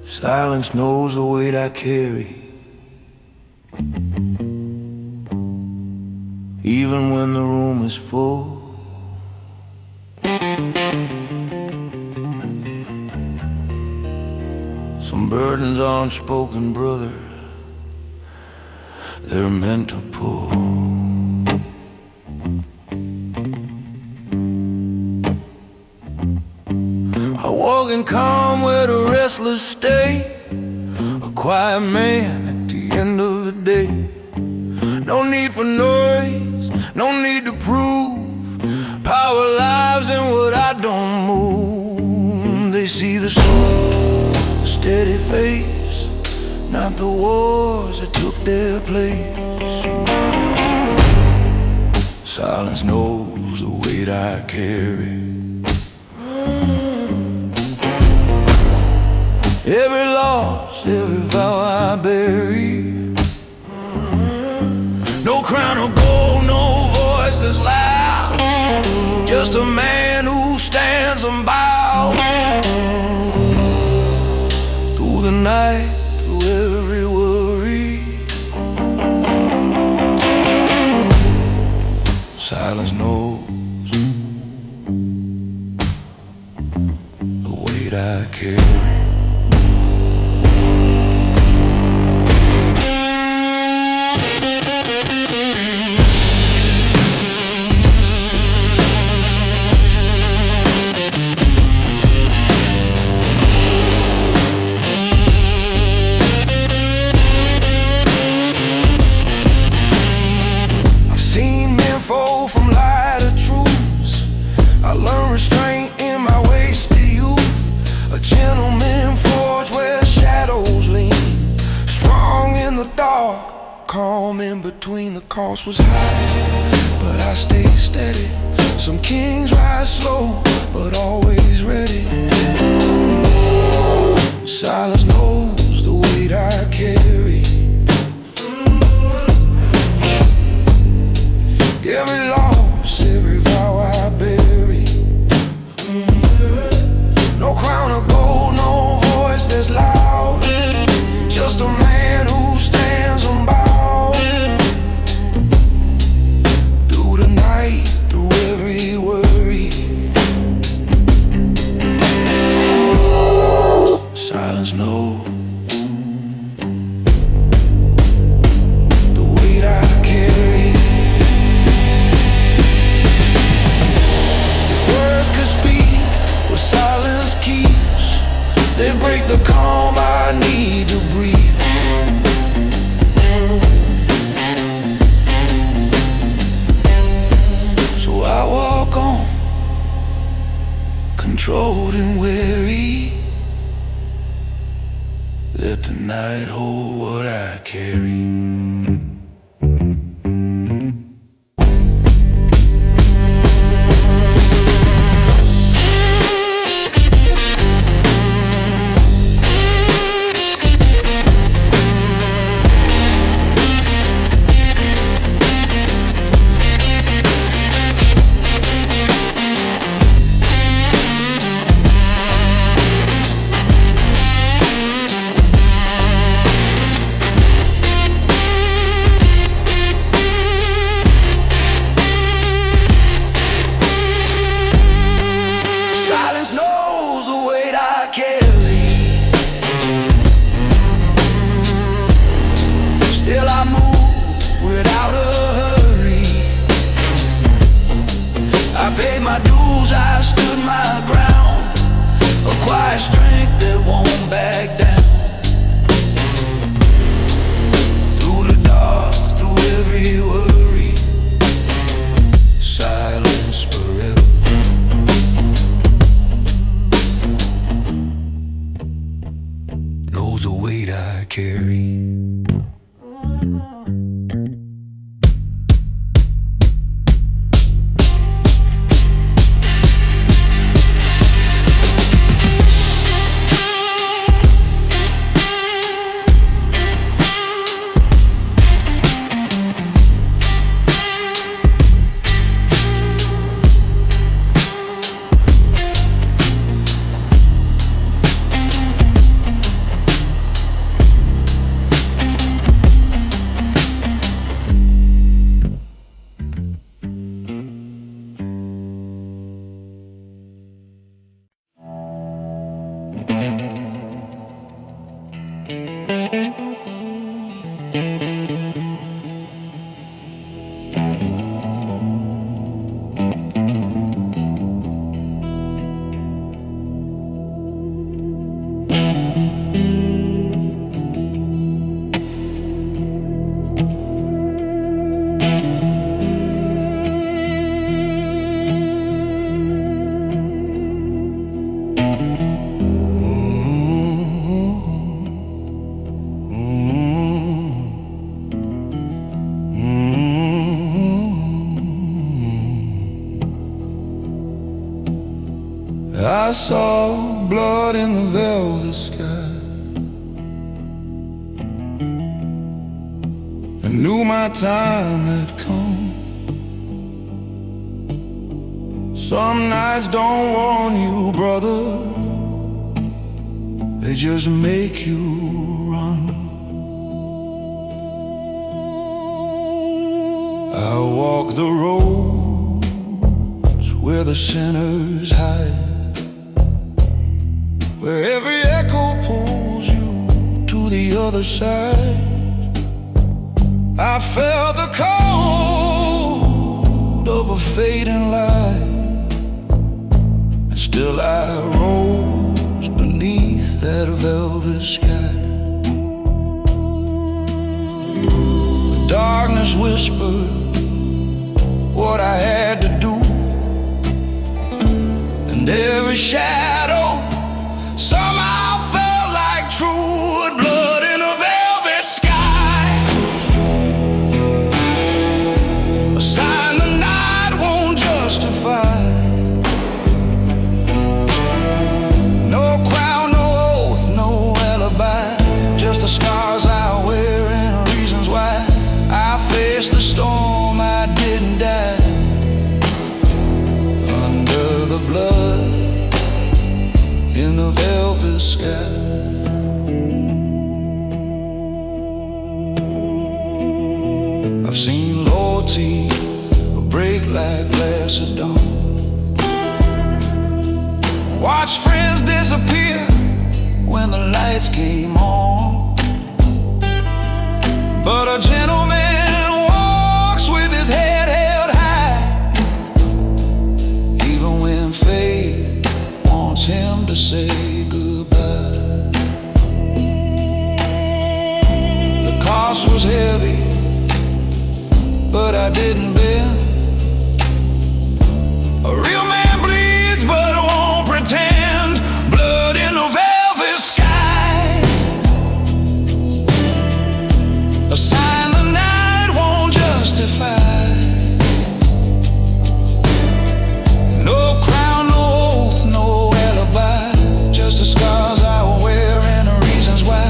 Silence knows the weight I carry, even when the room is full. Some burdens are unspoken, brother, they're meant to pull. I walk in calm where the restless stay, a quiet man at the end of the day. No need for noise, no need to prove. Power lives in what I don't move. They see the suit, the steady face, not the wars that took their place. Silence knows the weight I carry. Every loss, every vow I bury. No crown of gold, no voice that's loud, just a man who stands unbowed. Through the night, through every worry, silence knows the weight I carry. From lie to truths, I learned restraint in my wasted youth. A gentleman forged where shadows lean, strong in the dark, calm in between. The cost was high, but I stayed steady. Some kings rise slow, but always ready. Silence knows the weight I carry. Every loss, every vow I bury. No crown of gold, no voice that's loud, just a man who stands unbowed. Through the night, through every worry, silence knows the weight I carry. Silence keeps, they break the calm I need to breathe. So I walk on, controlled and weary. Let the night hold what I carry. Knows the weight I carry. I saw blood in the velvet sky. I knew my time had come. Some nights don't warn you, brother, they just make you run. I walk the roads where the sinners hide, where every echo pulls you to the other side. I felt the cold of a fading light, and still I rose beneath that velvet sky. The darkness whispered what I had to do, and every shadow somehow felt like true blood in a velvet sky. A sign the night won't justify. No crown, no oath, no alibi, just the scars I wear and reasons why I faced the storm. I didn't die under the blood in the velvet sky. I've seen loyalty break like glass at dawn, watched friends disappear when the lights came on. But a gentleman walks with his head held high, even when fate wants him to say goodbye. The cost was heavy, but I didn't bend. A real man bleeds but won't pretend. Blood in a velvet sky, a sign the night won't justify. No crown, no oath, no alibi, just the scars I wear and the reasons why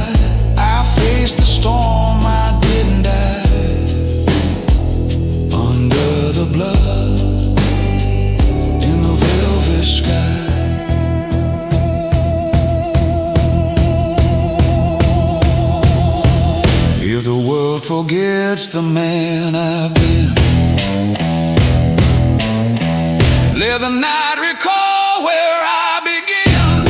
I faced the storm. I didn't die under the blood in the velvet sky. If the world forgets the man I've been, let the night recall where I began.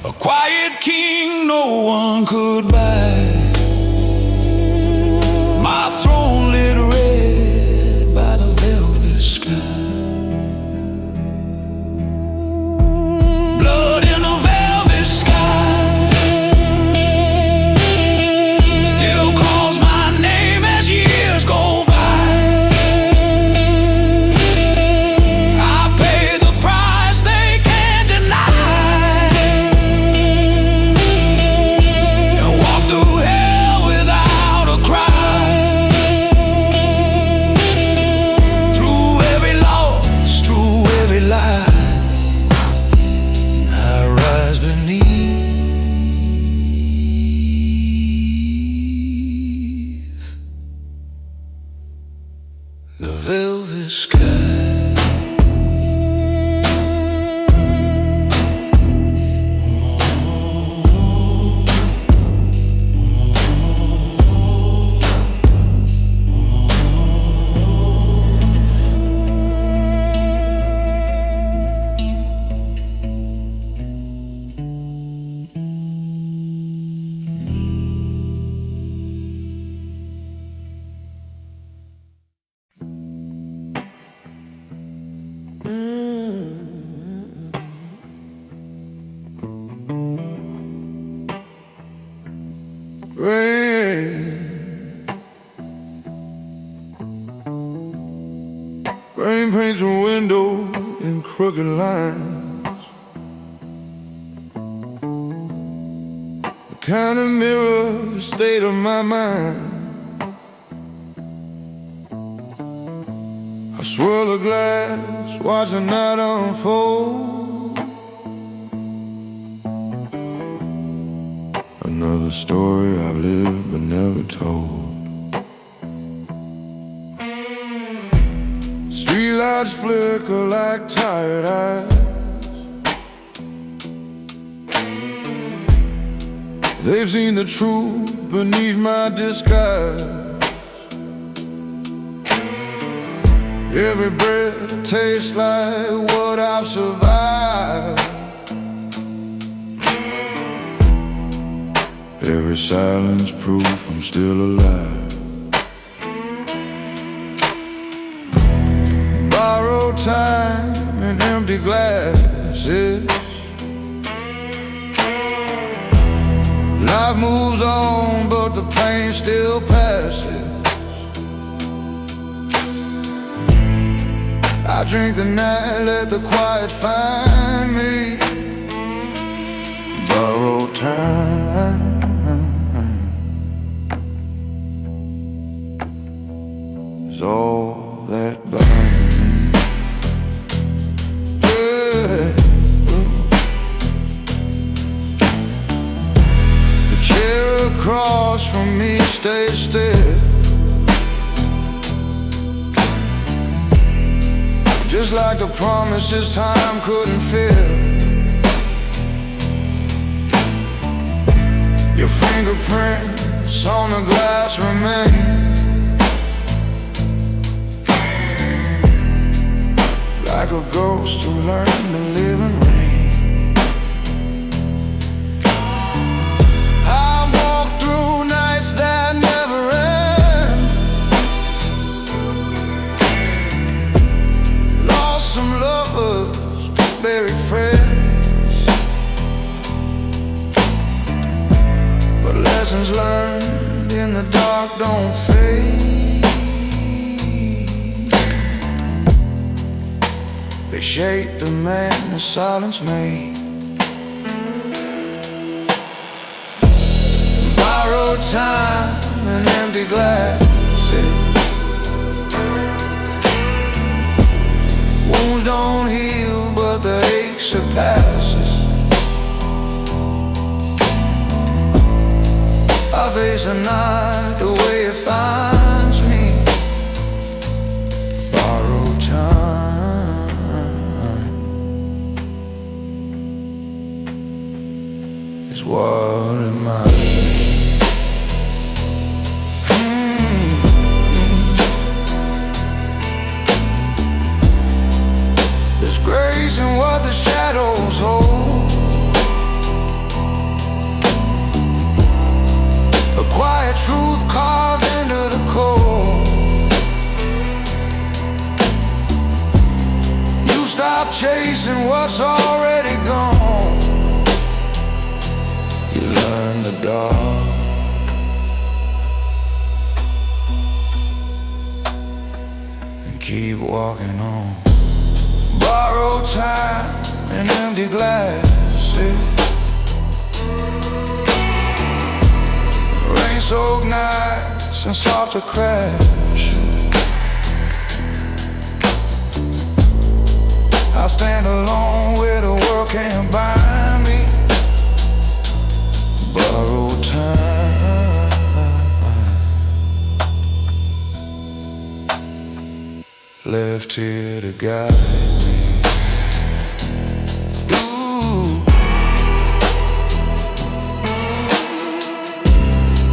A quiet king no one could buy, my throne lit red by the velvet sky. Blood in a velvet sky still calls my name as years go by. I pay the price they can't deny, and walk through hell without a cry. Through every loss, through every lie, I rise beneath the velvet sky. Rain, rain paints a window in crooked lines, the kind of mirror the state of my mind. I swirl a glass, watch the night unfold. Another story I've lived but never told. Streetlights flicker like tired eyes. They've seen the truth beneath my disguise. Every breath tastes like what I've survived. Every silence proof I'm still alive. Borrowed time and empty glasses. Life moves on, but the pain still passes. I drink the night, let the quiet find me. Borrowed time is all that binds me. Yeah. The chair across from me stays still, just like the promises time couldn't fill. Your fingerprints on the glass remain, like a ghost who learned to live in rain. I've walked through nights that never end, lost some lovers, buried friends, but lessons learned in the dark don't fade. They shape the man the silence made. Borrowed time and empty glasses. Wounds don't heal, but the ache surpasses. I face the night the way it finds me. Borrowed time is what reminds me. There's grace in what the shadows hold. A quiet truth carved into the core. You stop chasing what's already gone. You learn the dark and keep walking on. Borrowed time and empty glasses. Rain-soaked nights and softer crashes. I stand alone where the world can't bind me. Borrowed time left here to guide me. Ooh.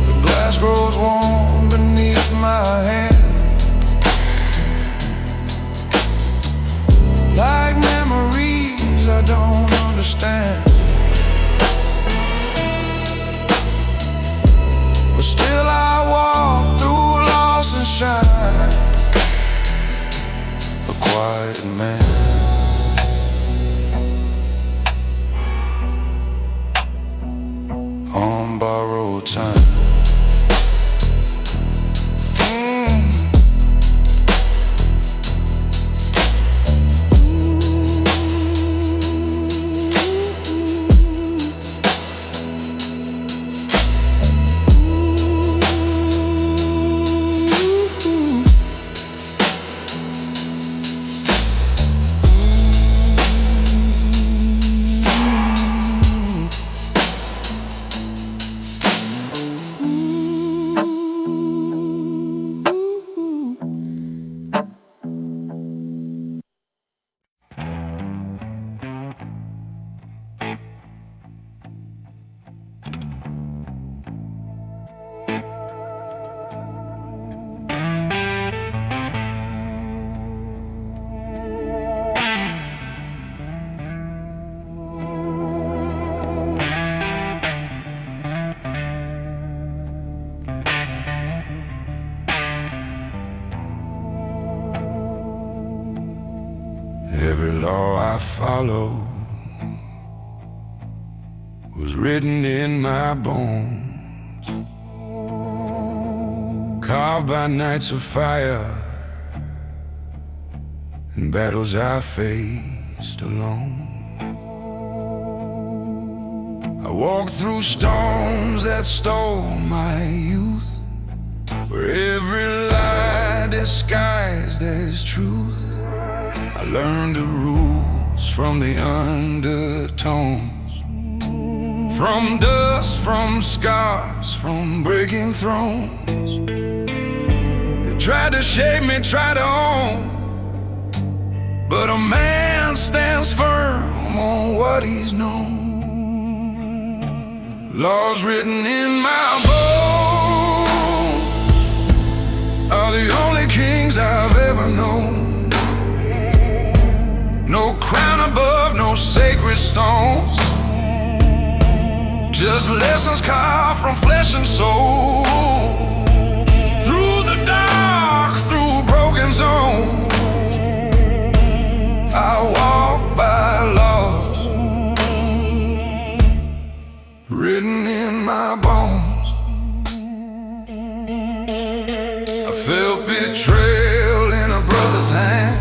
The glass grows warm beneath my hand, like memories I don't understand. But still I walk through loss and shine, a quiet man on borrowed time. Every law I follow was written in my bones, carved by nights of fire and battles I faced alone. I walked through storms that stole my youth, where every lie disguised as truth. I learned the rules from the undertones, from dust, from scars, from breaking thrones. They tried to shape me, tried to own, but a man stands firm on what he's known. Laws written in my bones are the only kings I've ever known. No crown above, no sacred stones, just lessons carved from flesh and soul. Through the dark, through broken zones, I walk by laws written in my bones. I felt betrayal in a brother's hand,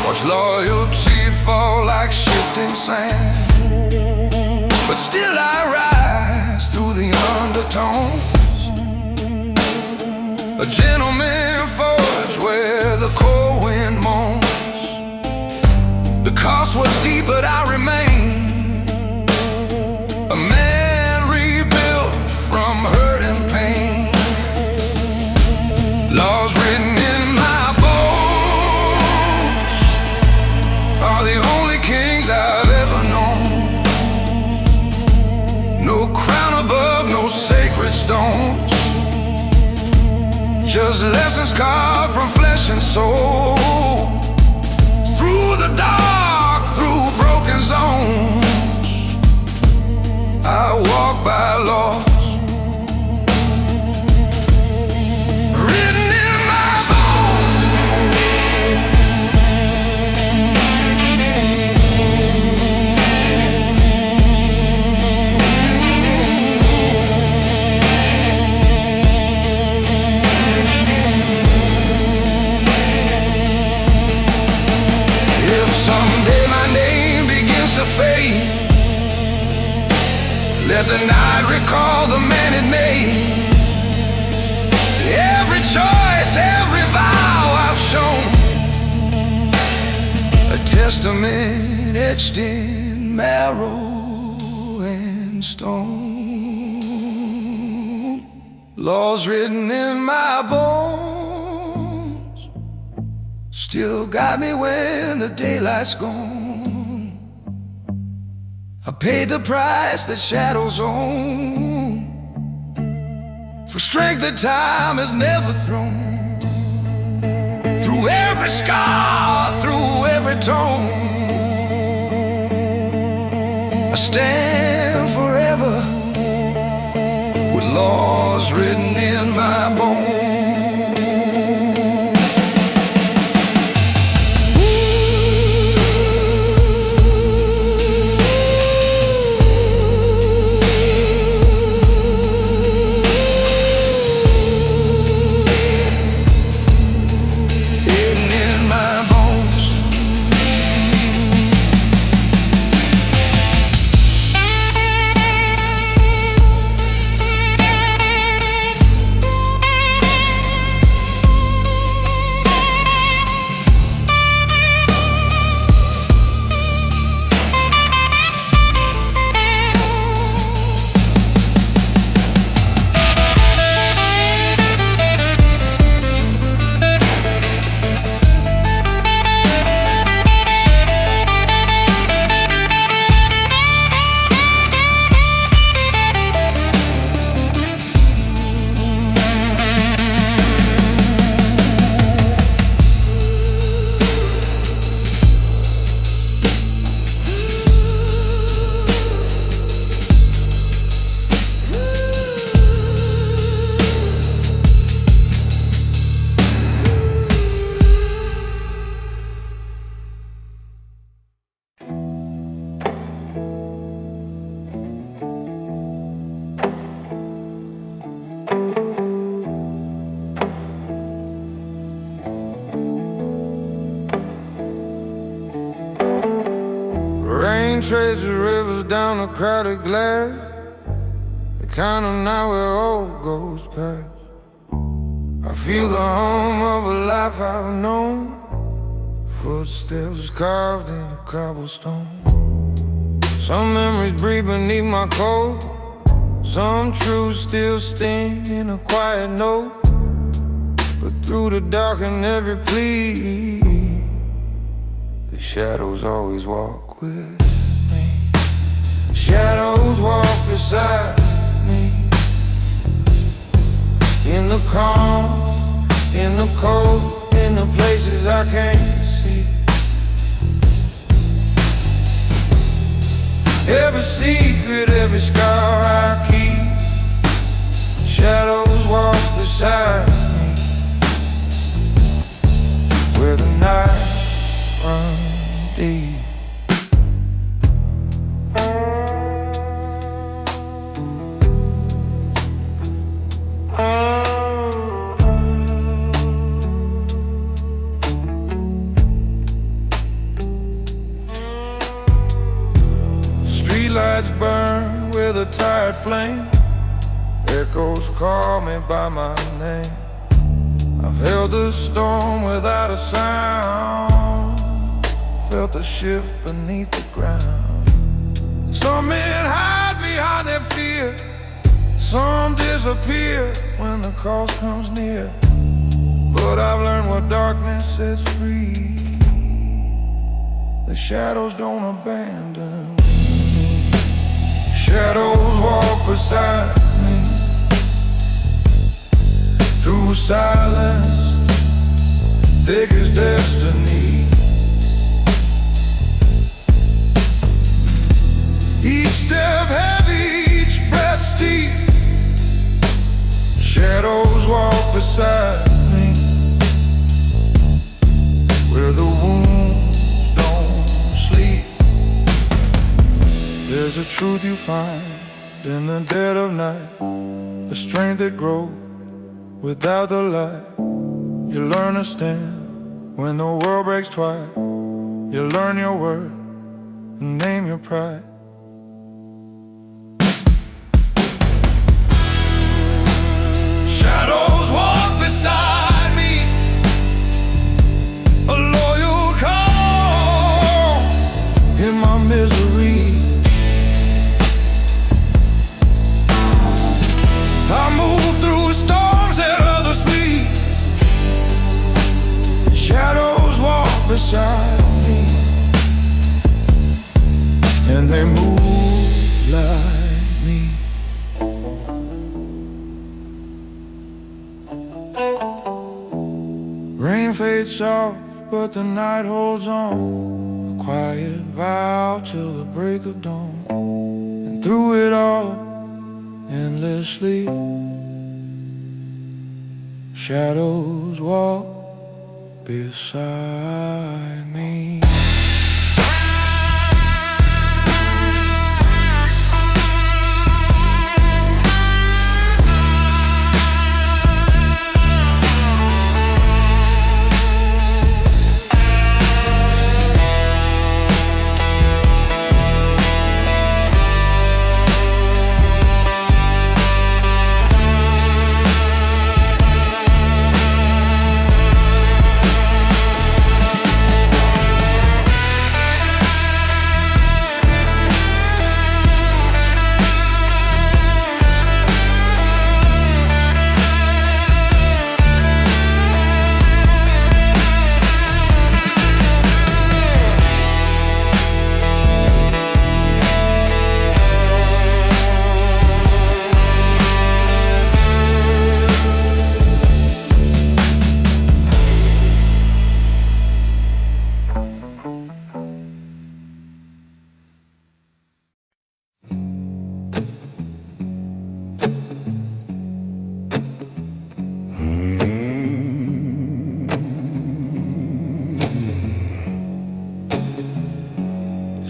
watch loyalty fall like shifting sand, but still I rise through the undertones. A gentleman forged where the cold wind moans. The cost was deep, but I remain a man rebuilt from hurt and pain. Laws written in my bones are the only kings I've ever known. No crown above, no sacred stones, just lessons carved from flesh and soul. Through the dark, through broken zones, I walk by laws written in my bones. If someday my name begins to fade, let the night recall the man it made. Every choice, every vow I've shown, a testament etched in marrow and stone. Laws written in my bones still got me when the daylight's gone. I paid the price that shadows own, for strength that time has never thrown. Through every scar, through every tone, I stand forever with laws written in my bones. train traces rivers down a crowded glass, the kind of night where all goes past. I feel the hum of a life I've known, footsteps carved in the cobblestone. Some memories breathe beneath my coat, some truths still sting in a quiet note. But through the dark and every plea, the shadows always walk with me. Shadows walk beside me, in the calm, in the cold, in the places I can't see. Every secret, every scar I keep, shadows walk beside me, where the night runs deep. Streetlights burn with a tired flame, echoes call me by my name. I've held the storm without a sound, felt the shift beneath the ground. Some men hide behind their fear, some disappear when the cost comes near. But I've learned what darkness sets free, the shadows don't abandon me. Shadows walk beside me, through silence, thick as destiny. Each step heavy, each breath steep, shadows walk beside me, where the wounds don't sleep. There's a truth you find in the dead of night, the strength that grows without the light. You learn to stand when the world breaks twice. You learn your worth and name your pride. Shadows walk beside me, a loyal call in my misery. I move through storms that others flee. Shadows walk beside me, and they move like me. Rain fades soft, but the night holds on, a quiet vow till the break of dawn. And through it all, endlessly, shadows walk beside me.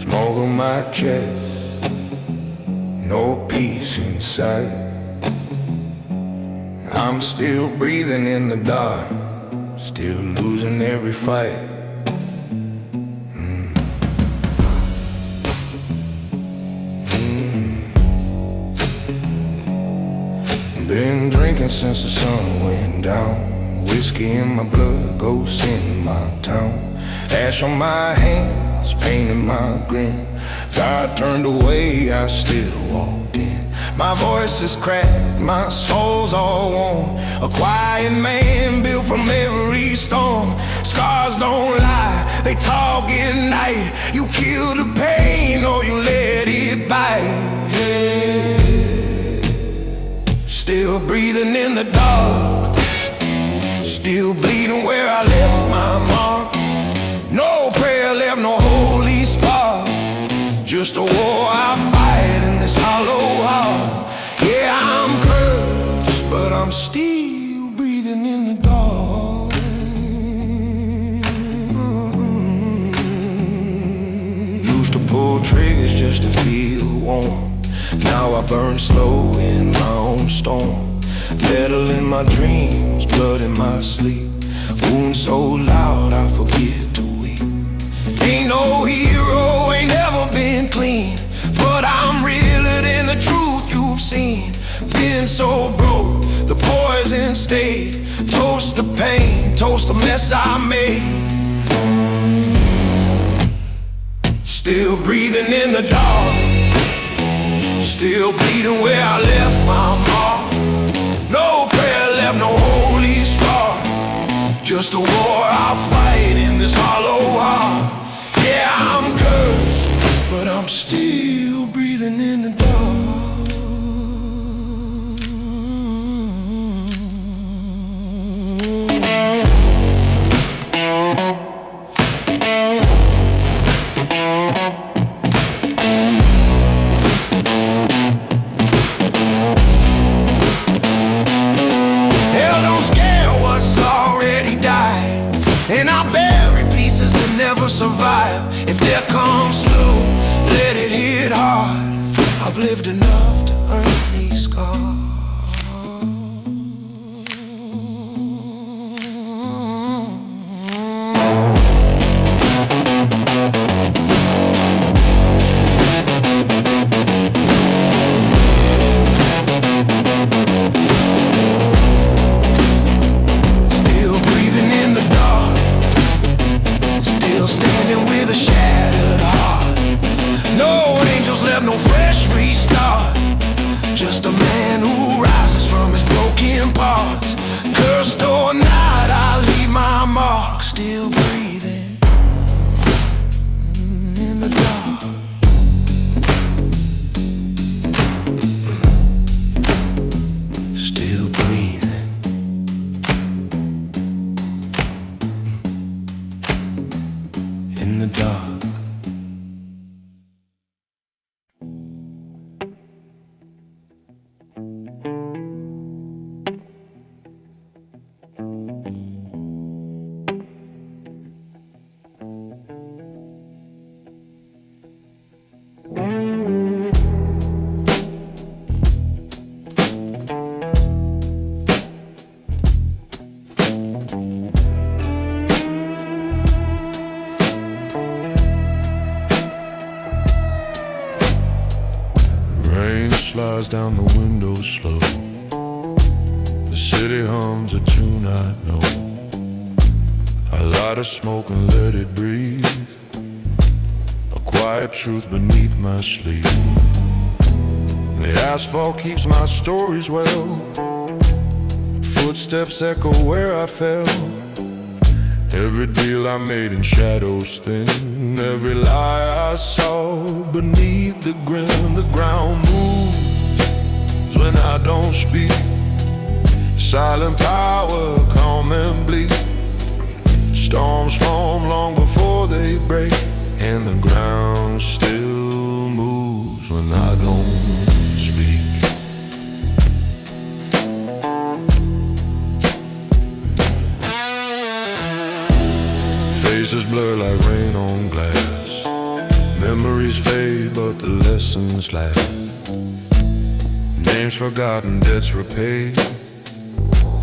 Smoke on my chest, no peace inside. I'm still breathing in the dark, still losing every fight. been since the sun went down. Whiskey in my blood, ghosts in my town. Ash on my hands, pain in my grin. God turned away, I still walked in. My voice is cracked, my soul's all worn. A quiet man built from every storm. Scars don't lie, they talk at night. You kill the pain or you let it bite. Yeah. Still breathing in the dark, still bleeding where I left my mark. No prayer left, no holy spark. Just a war I fight in this hollow heart. Yeah, I'm cursed, but I'm still breathing in the dark. Used to pull triggers just to feel warm. Now I burn slow in my own storm. Metal in my dreams, blood in my sleep. Wounds so loud I forget to weep. Ain't no hero, ain't never been clean, but I'm realer than the truth you've seen. Been so broke, the poison stayed. Toast the pain, toast the mess I made. Still breathing in the dark, still bleeding where I left my mark. No prayer left, no holy spark. Just a war I fight in this hollow heart. Yeah, I'm cursed, but I'm still breathing in the dark. Hell don't scare what's already died, and I bury pieces that never survive. If death comes slow, let it hit hard. I've lived enough to earn these scars. Still breathing in the dark, still standing with a shattered heart. No angels left, no fresh restart. Just a man who rises from his broken parts. Cursed or not, I leave my mark. Still breathing in the dark. Still breathing in the dark. Rain slides down the window slow. The city hums a tune I know. I light a smoke and let it breathe. A quiet truth beneath my sleeve. The asphalt keeps my stories well. Footsteps echo where I fell. Every deal I made in shadows thin. Every lie I saw beneath the grin. The ground moves when I don't speak. Silent power, calm and bleak. Storms form long before they break, and the ground still moves when I don't speak. Faces blur like rain on glass. Memories fade, but the lessons last. Names forgotten, debts repaid.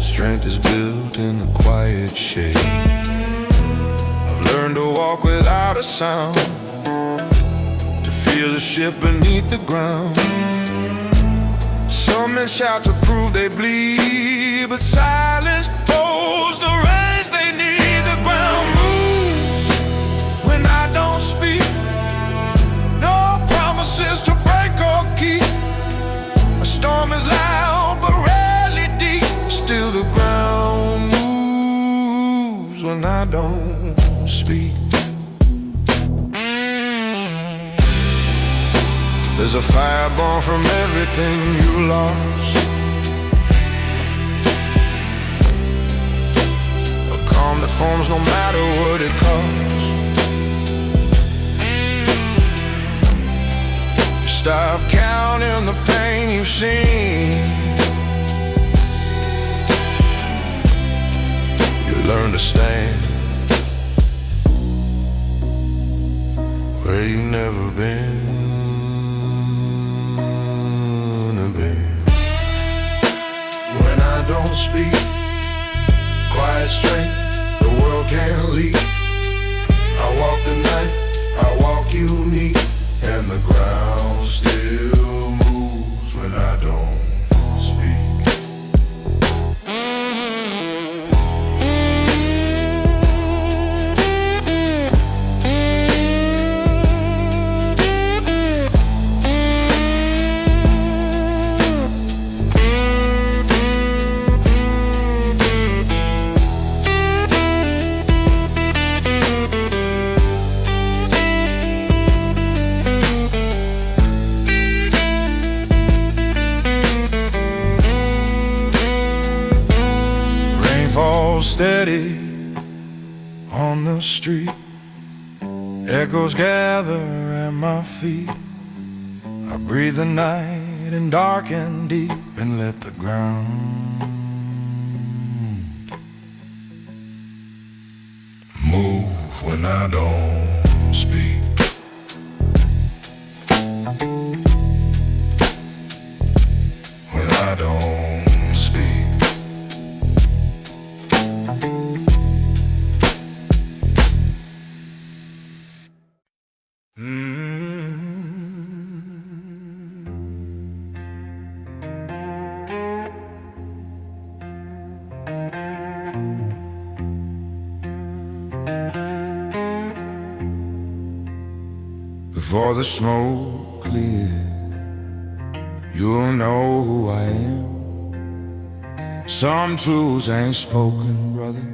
Strength is built in the quiet shade. I've learned to walk without a sound, to feel the shift beneath the ground. Some women shout to prove they bleed, but silence holds the reins they need. The ground moves when I don't speak. No promises to break or keep. A storm is loud but rarely deep. Still the ground moves when I don't speak. There's a fire born from everything you lost, a calm that forms no matter what it costs. You stop counting the pain you've seen. You learn to stand where you've never been. When I don't speak, quiet strength the world can't lead. I walk the night, I walk unique, and the ground still moves when I don't speak. Falls steady on the street, echoes gather at my feet. I breathe the night in dark and deep and let the ground move when I don't speak. When I don't speak. Before the smoke clears, you'll know who I am. Some truths ain't spoken, brother,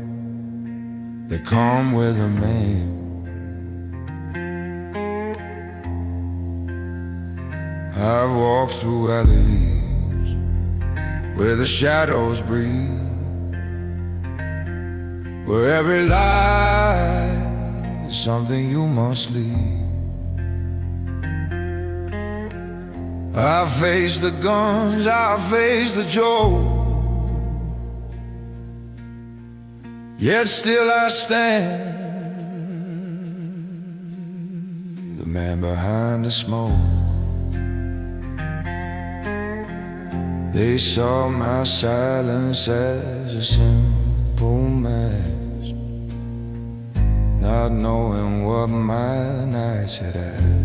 they come with a man. I've walked through alleys where the shadows breathe, where every lie is something you must leave. I face the guns, I face the joke, yet still I stand, the man behind the smoke. They saw my silence as a simple mask, not knowing what my nights had had.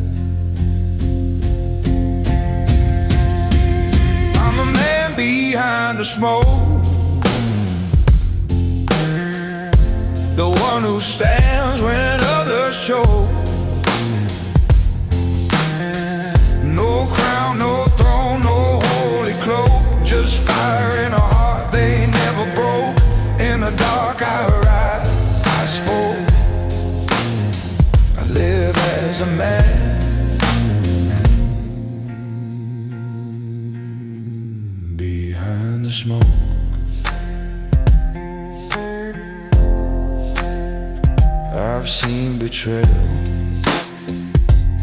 I'm a man behind the smoke, the one who stands when others choke. No crown, no throne, no holy cloak, just fire in a heart they never broke. In the dark I ride, I spoke, I live as a man behind the smoke. I've seen betrayal,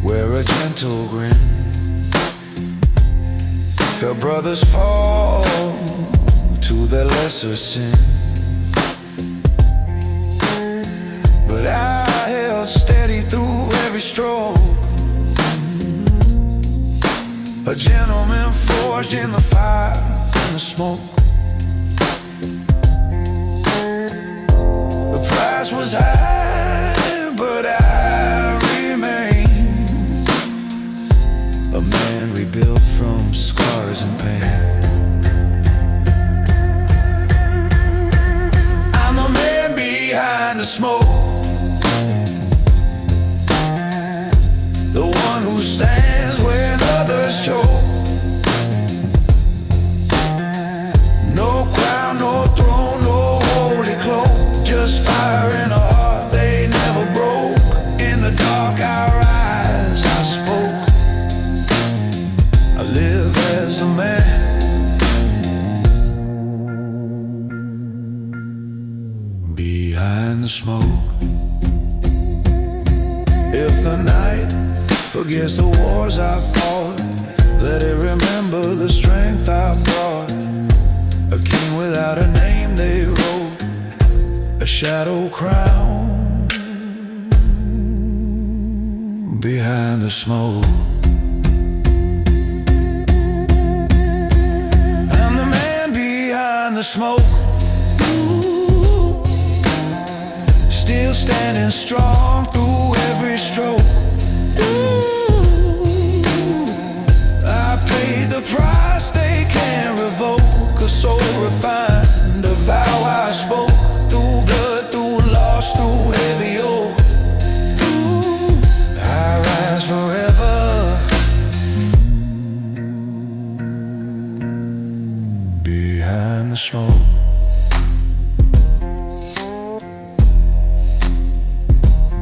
wear a gentle grin, felt brothers fall to their lesser sin. But I held steady through every stroke, a gentleman forged in the fire and the smoke. The price was high, but I remain a man rebuilt from scars and pain. who stands when others choke. No crown, no throne, no holy cloak, just fire in a heart they never broke. In the dark our eyes I spoke. I live as a man behind the smoke. If the night forgets the wars I fought, let it remember the strength I brought. A king without a name they wrote, a shadow crown behind the smoke. I'm the man behind the smoke, still standing strong through every stroke. I paid the price they can't revoke, a soul refined, a vow I spoke. Through blood, through loss, through heavy yoke, I rise forever behind the smoke.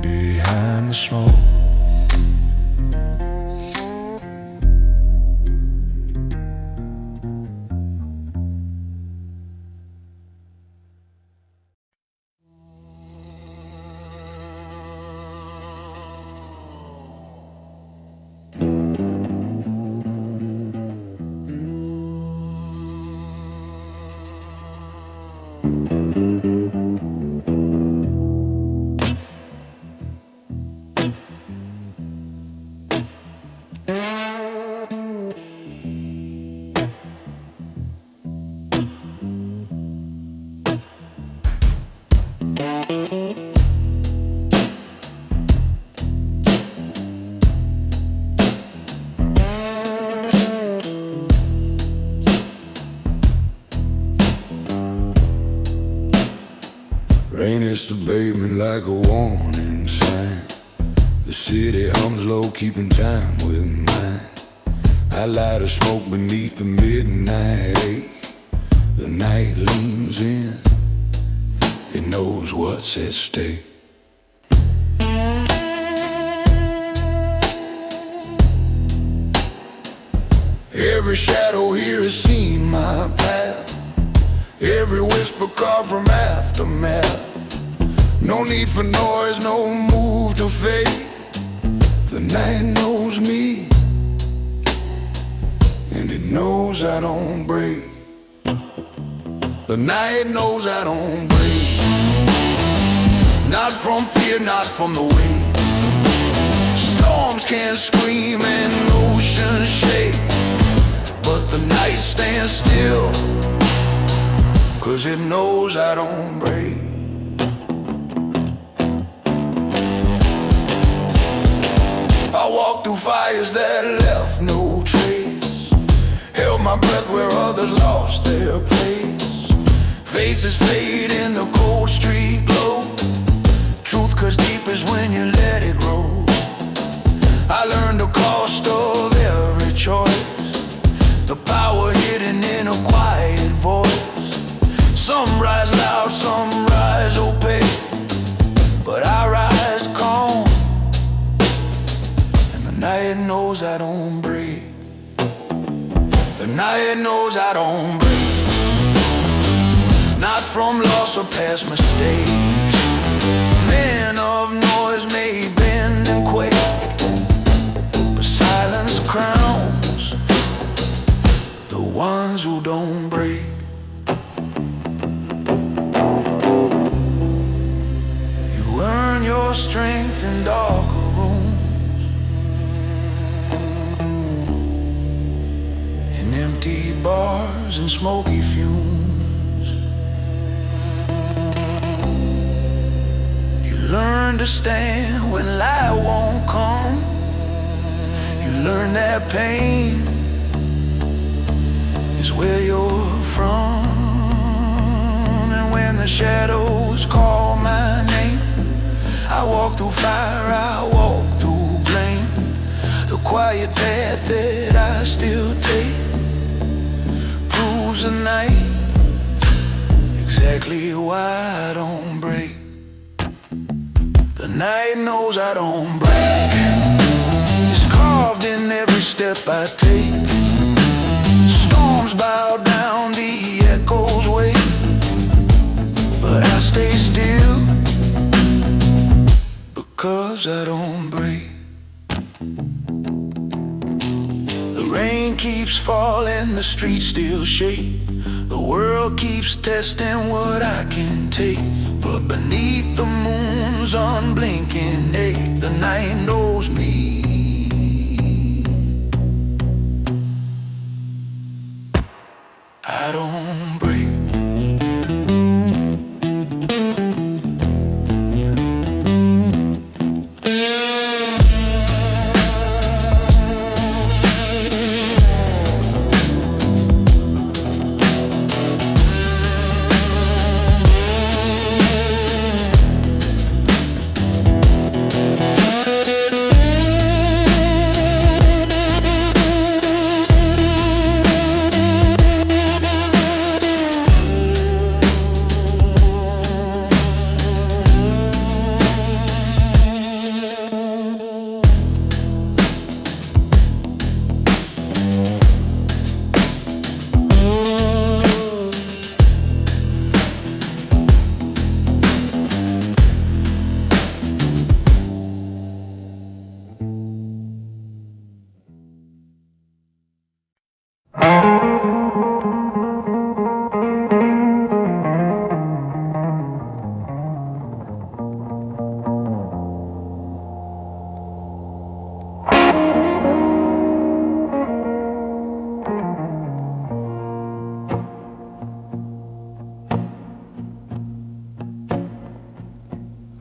Behind the smoke. Rain hits the pavement like a warning sign. The city hums low, keeping time with mine. I light a smoke beneath the midnight ache. The night leans in, it knows what's at stake. Every shadow here has seen my path, every whisper carved from aftermath. No need for noise, no move to fake. The night knows me, and it knows I don't break. The night knows I don't break. Not from fear, not from the wind. Storms can scream and oceans shake, but the night stands still, 'cause it knows I don't break. I walked through fires that left no trace, held my breath where others lost their place. Faces fade in the cold street glow. Truth cuts deep is when you let it roll. I learned the cost of every choice, the power hidden in a quiet voice. Some rise loud, some rise opaque, but I rise calm, and the night knows I don't break. The night knows I don't break. Not from loss or past mistakes. Men of noise may bend and quake, but silence crowns the ones who don't break. You earn your strength in darker rooms, in empty bars and smoky fumes. You learn to stand when light won't come. You learn that pain is where you're from. And when the shadows call my name, I walk through fire, I walk through blame. The quiet path that I still take proves the night exactly why I don't break. The night knows I don't break. It's carved in every step I take. Storms bow down, the echoes wait, but I stay still because I don't break. The rain keeps falling, the streets still shake. The world keeps testing what I can take, but beneath the moon's unblinking day, the night knows me. I don't break.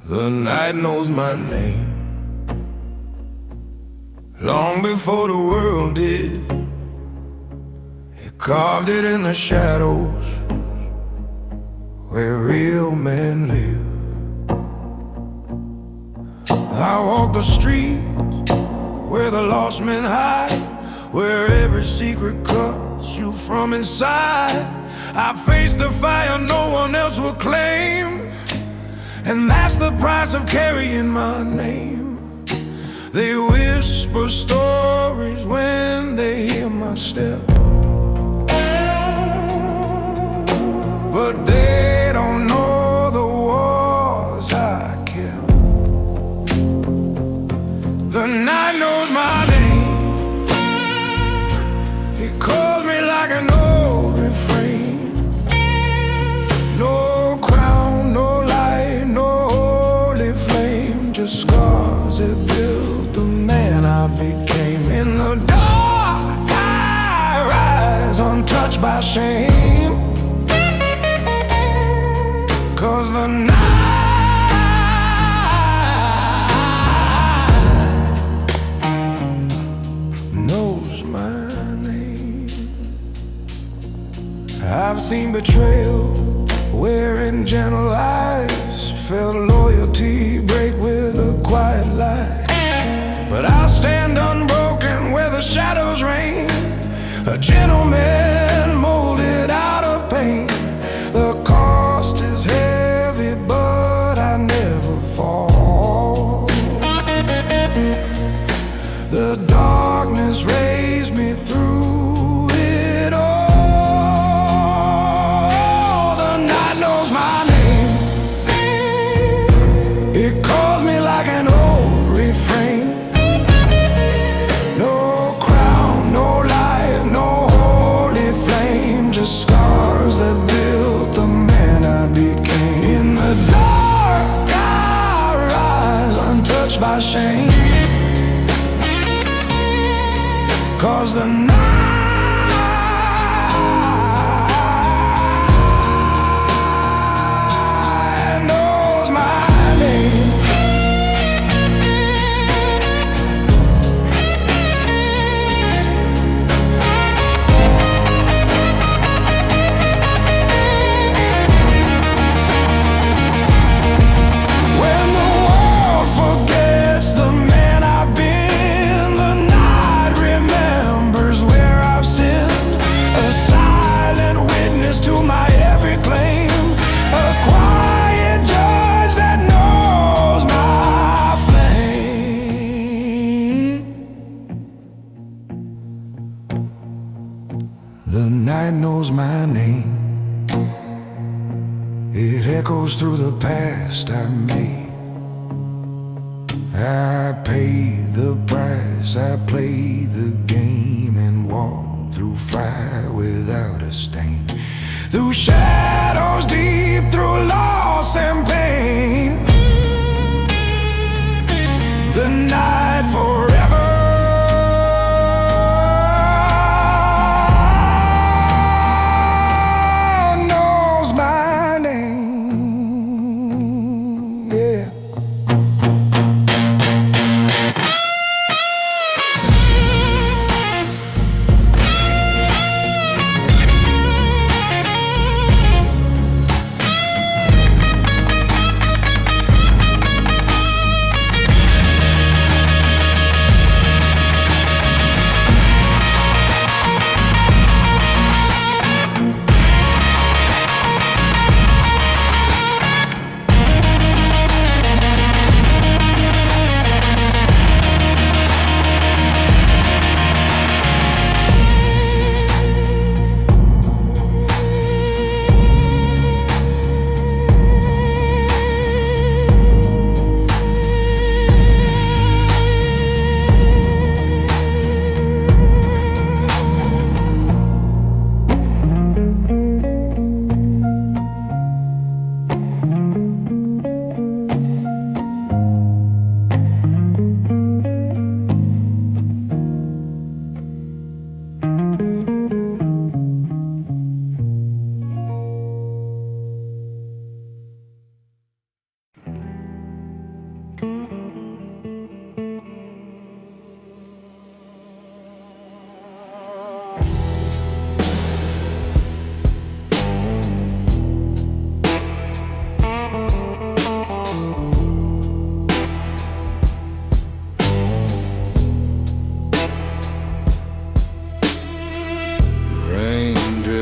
The night knows my name long before the world did. It carved it in the shadows where real men live. I walk the street where the lost men hide, where every secret calls you from inside. I face the fire no one else will claim, and that's the price of carrying my name. They whisper stories when they hear my step, but they don't know the wars I kept. The night knows my name. It calls me like an old refrain. No crown, no light, no holy flame, just scars that built the man I became. In the dark I rise, untouched by shame, 'cause the night knows my name. I've seen betrayal wearing gentle eyes, felt loyalty break with a quiet lie. But I'll stand unbroken where the shadows reign, a gentleman molded out of pain. The cost is heavy, but I never fall. The darkness raised me through it all. The night knows my name. It calls me like an old refrain. No crown, no light, no holy flame, just scars that built the man I became. In the dark I rise, untouched by shame, 'cause the night knows my name. When the world forgets the man I've been, the night knows my name. It echoes through the past I made. I paid the price, I played the game, and walked through fire without a stain. Through shadows deep, through loss and pain. The night forever knows my name. Yeah.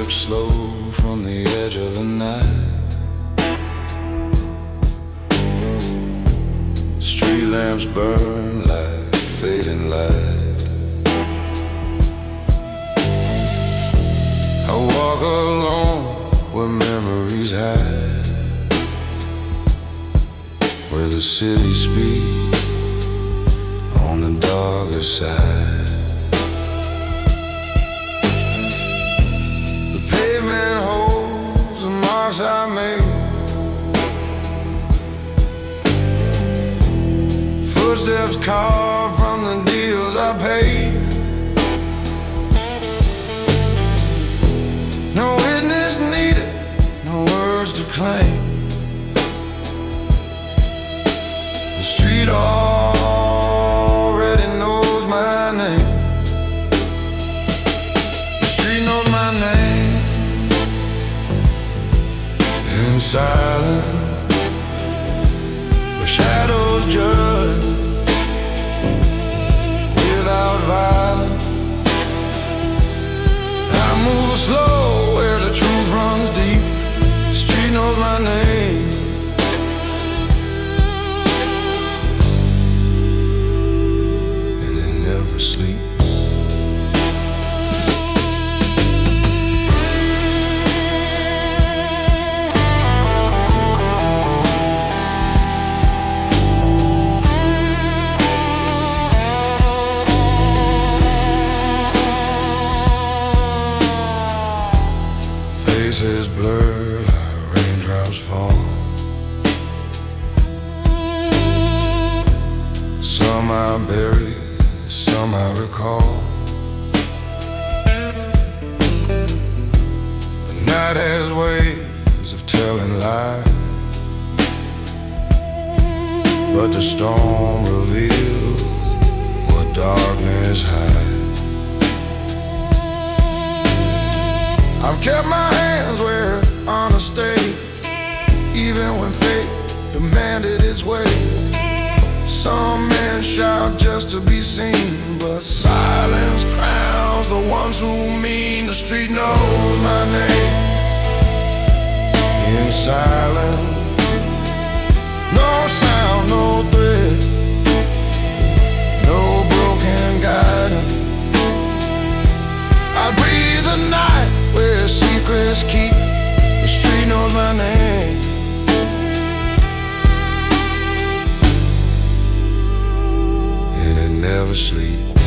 Slow from the edge of the night. Street lamps burn like fading light. I walk alone where memories hide, where the city speaks on the darker side. I made footsteps carved from the deals I paid. No witness needed, no words to claim. The street already knows my name. The street knows my name. In silence, where shadows judge without violence. I move slow where the truth runs deep. The street knows my name. And it never sleeps. Faces blur like raindrops fall. Some I bury, some I recall. The night has ways of telling lies, but the storm reveals what darkness hides. I've kept my hands where honor stayed, even when fate demanded its way. Some men shout just to be seen, but silence crowns the ones who mean. The street knows my name. In silence, no sound, no thread, no broken guidance. I breathe the night where sea never sleeps.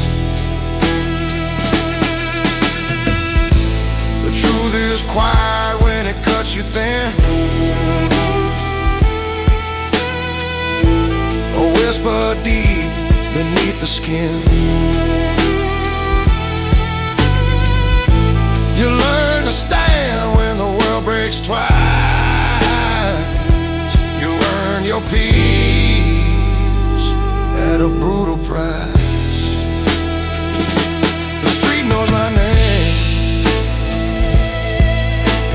The truth is quiet when it cuts you thin. A whisper deep beneath the skin. You learn to stand when the world breaks twice. You earn your peace at a brutal price. The street knows my name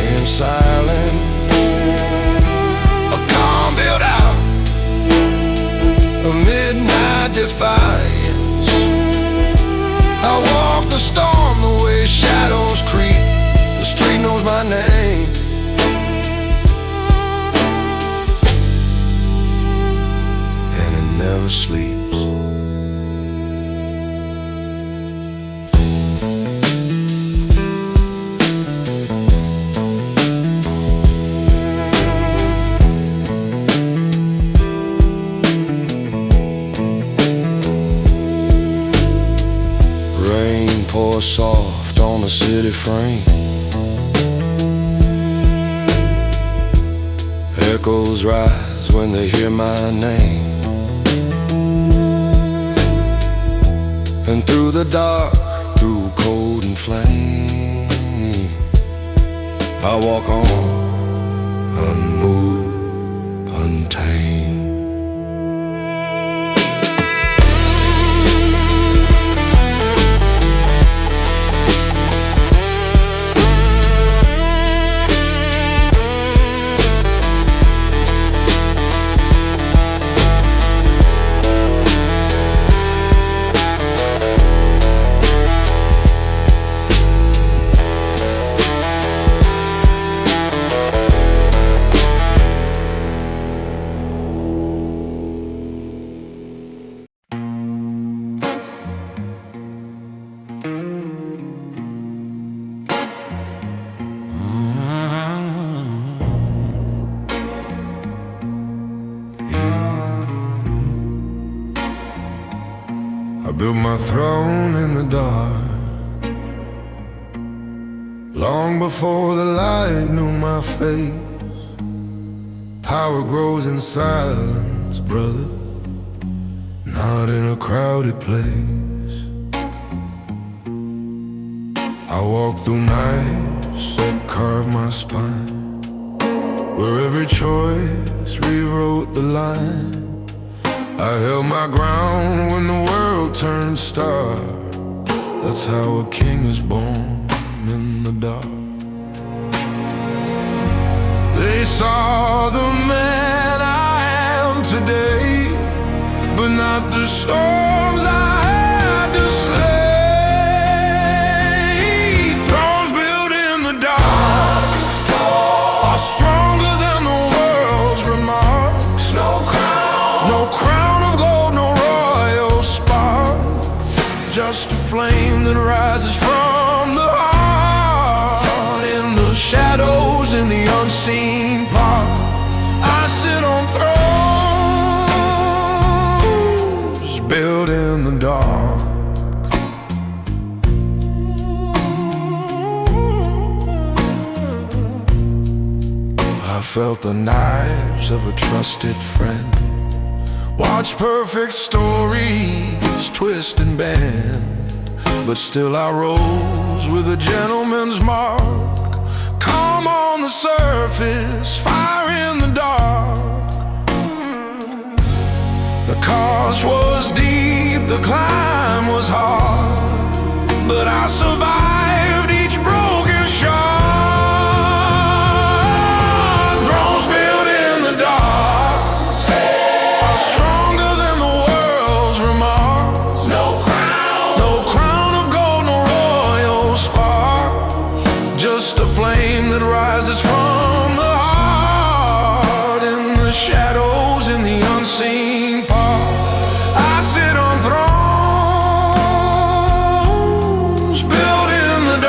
in silence. A calm built out of midnight defiance. I walk the storm the way shadows creep. The street knows my name. And it never sleeps. Rain pours soft on the city frame. Echoes rise when they hear my name. And through the dark, through cold and flame, I walk on, unmoved, untamed. I built my throne in the dark, long before the light knew my face. Power grows in silence, brother, not in a crowded place. I walk through nights that carve my spine, where every choice rewrote the line. I held my ground when the world turned stark. That's how a king is born in the dark. They saw the man I am today, but not the storms I had to slay. Thrones built in the dark are stronger than the world's remarks. No crown of gold, no royal spark, just a flame that rises from the heart. In the shadows, in the unseen part, I sit on thrones built in the dark. I felt the knives of a trusted friend, watch perfect stories twist and bend, but still I rose with a gentleman's mark. Calm on the surface, fire in the dark. The cost was deep, the climb was hard, but I survived each broken shot. Thrones built in the dark are stronger than the world's remarks. No crown of gold, no royal spark, just a flame that rises from the heart. In the shadows, in the unseen part, I sit on thrones built in the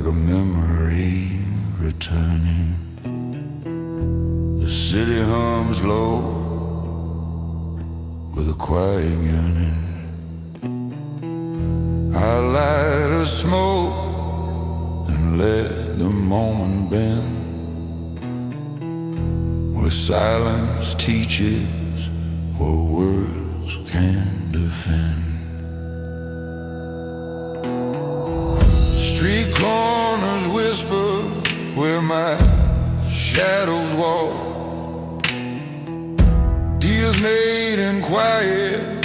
a memory returning. The city hums low with a quiet yearning. I light a smoke and let the moment bend, where silence teaches what words can't defend. Street corners whisper where my shadows walk. Deals made in quiet,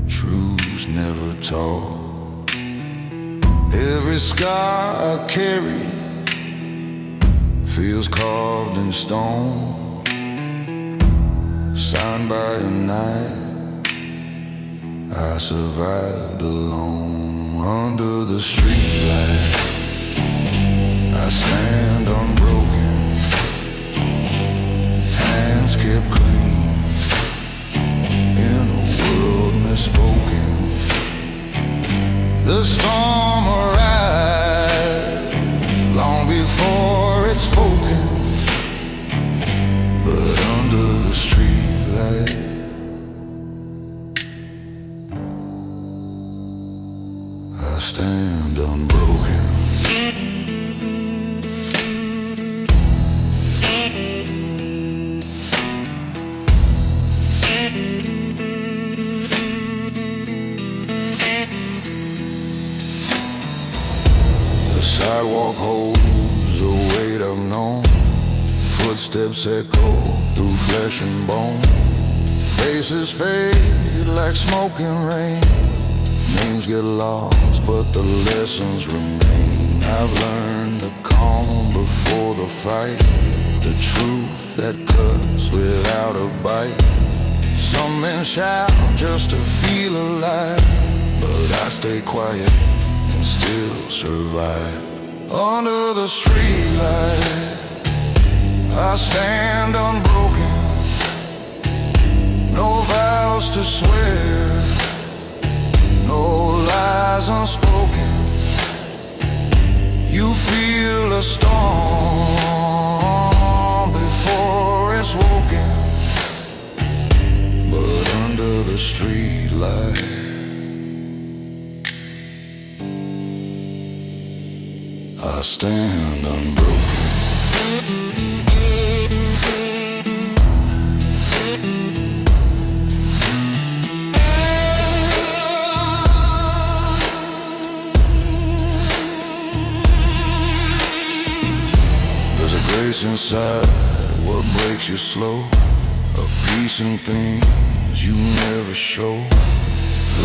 truths never taught. Every scar I carry feels carved in stone, signed by a night I survived alone. Under the streetlight I stand unbroken, hands kept clean in a world misspoken. The storm arrived long before it's spoken, but under the streetlight I stand unbroken. The sidewalk holds the weight I've known. Footsteps echo through flesh and bone. Faces fade like smoke and rain. Names get lost, but the lessons remain. I've learned the calm before the fight, the truth that cuts without a bite. Some men shout just to feel alive, but I stay quiet and still survive. Under the streetlight I stand unbroken. No vows to swear, no lies unspoken. You feel a storm before it's woken, but under the streetlight I stand unbroken. Grace inside what breaks you slow, a peace in things you never show.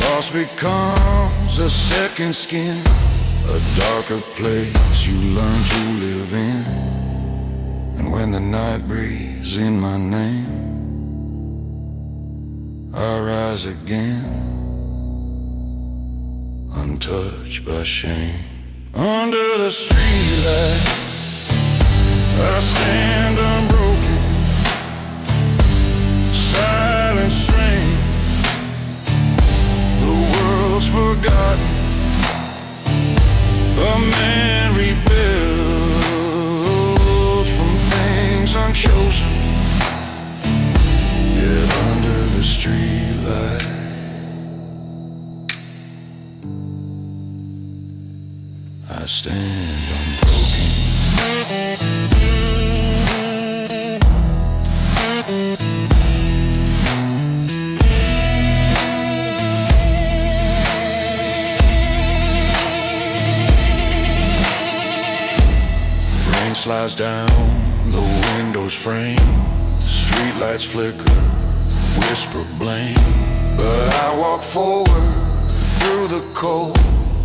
Lost becomes a second skin, a darker place you learn to live in. And when the night breathes in my name, I rise again, untouched by shame. Under the streetlight I stand unbroken, silent strain. The world's forgotten, a man rebuilds from things unchosen. Yet under the streetlight I stand unbroken. Rain slides down the window's frame, streetlights flicker, whisper blame. But I walk forward through the cold,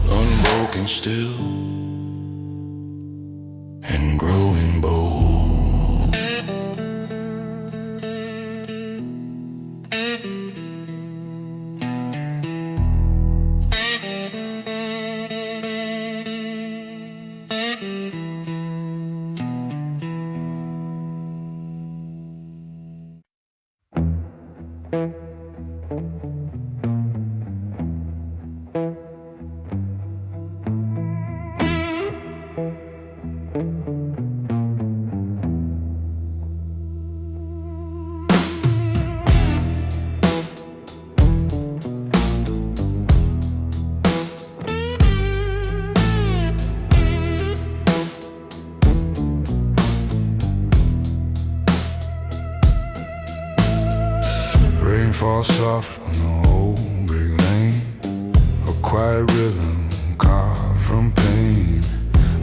unbroken still and growing bold. Rain falls soft on the old brick lane, a quiet rhythm carved from pain.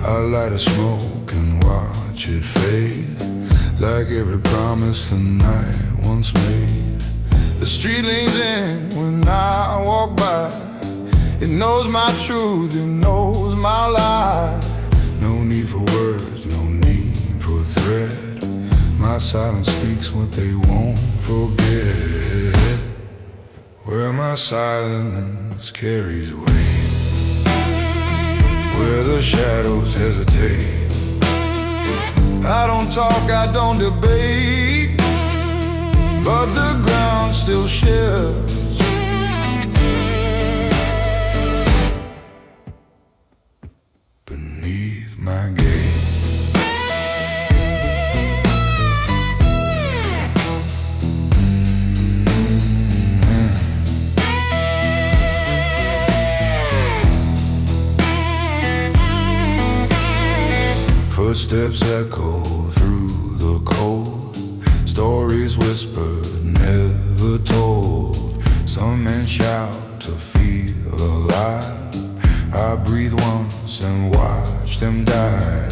I light a smoke and watch it fade, like every promise the night once made. The street leans in when I walk by. It knows my truth, it knows my lie. No need for words, no need for a thread. My silence speaks what they won't forget. Where my silence carries weight, where the shadows hesitate. I don't talk, I don't debate, but the ground still shifts beneath my gaze. Footsteps echo through the cold, stories whispered, never told. Some men shout to feel alive. I breathe once and watch them die.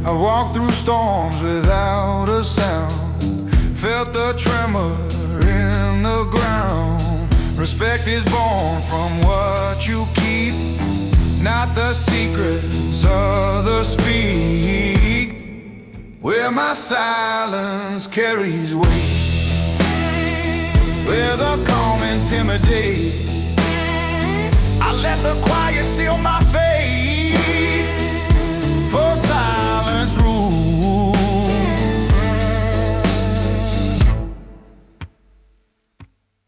I walk through storms without a sound, felt the tremor in the ground. Respect is born from what you keep, not the secrets others speak. Where my silence carries weight, where the calm intimidate. I let the quiet seal my fate, for silence rules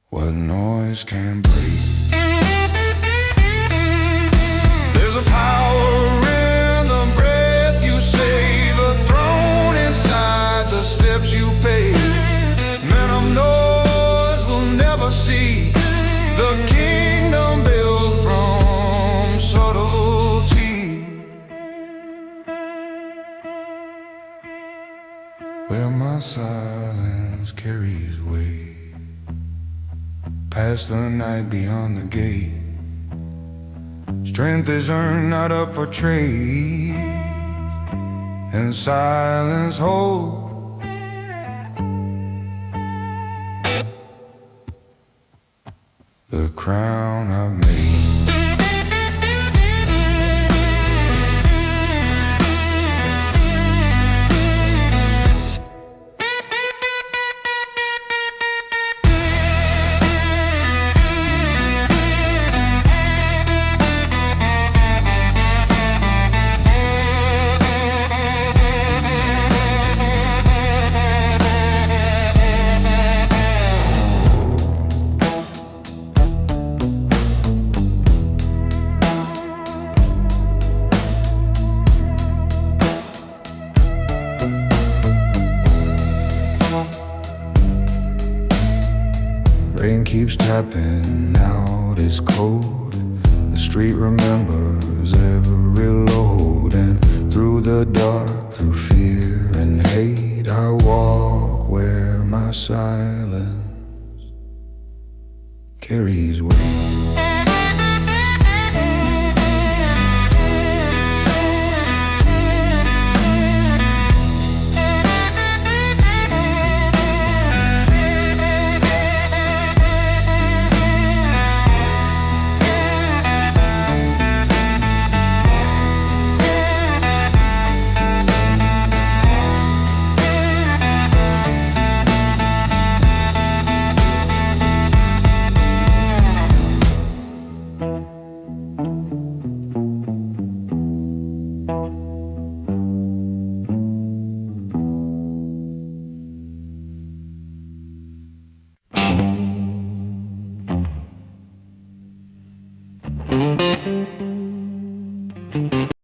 what noise can break. There's a power in the breath you save, a throne inside the steps you pave. Men of noise will never see the kingdom built from subtlety. Where my silence carries weight, past the night beyond the gate. Strength is earned, not up for trade, and silence holds the crown I've made. Rain keeps tapping out its cold. The street remembers every load, and through the dark, through fear and hate, I walk where my silence carries weight.